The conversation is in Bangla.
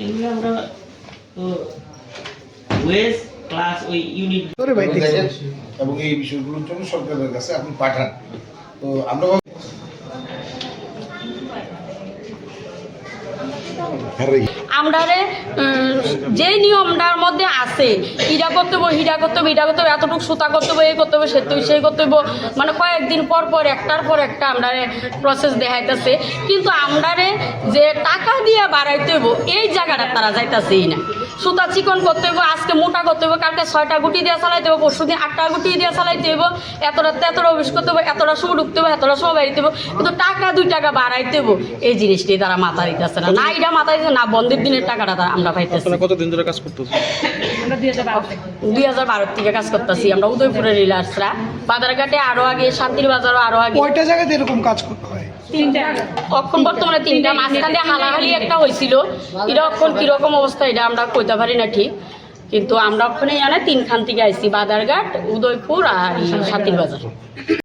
এগুলো আমরা তো ওয়েস ক্লাস ওই ইউনিট এবং এই বিষয়গুলোর জন্য সরকারের কাছে আপনি পাঠান। তো আমরা আমরারে যে নিয়মটার মধ্যে আছে ইটা করতে হবো হিটা করতে হবে এটা করতে হবে এতটুকু সুতা করতে হবে এই করতে হবে সেই করতে হইব মানে কয়েকদিন পর পর একটার পর একটা আমরারে প্রসেস দেখাইতেছে কিন্তু আমরারে যে টাকা দিয়ে বাড়াইতে হইব এই জায়গাটা তারা যাইতেছেই না। সুতা চিকন করতে হইব আজকে মোটা করতে হইব কালকে 6টা গুটি দিয়ে চালাইতে হইব পরশু দিন 8টা গুটি দিয়ে চালাইতে হইব এতটা অফিস করতে হইব এতটা সময় ঢুকতে হইব এতটা সময় বাড়িতে হইব কিন্তু টাকা 2 টাকা বাড়াইতে হইব এই জিনিসটাই তারা মাথা দিতেছে না। না এটা মাথা দিচ্ছে না বন্ধের দিনের টাকাটা আমরা পাইতেছি। কতদিন ধরে কাজ করতেছি? আমরা 2012 থেকে কাজ করতেছি। আমরা উদয়পুরের রিলার্সরা বাজারঘাটে আরো আগে শান্তির বাজারও আরো আগে কয়টা জায়গাতে এরকম কাজ করতে হয়? 3টা এখন বর্তমানে 3টা মাঝখানে হালাহালি একটা হয়েছিল এটা এখন কিরকম অবস্থা এটা আমরা কইতে পারি না ঠিক কিন্তু আমরা ওখানে জানে 3খান থেকে আইছি বাজারঘাট উদয়পুর আর শান্তির বাজার।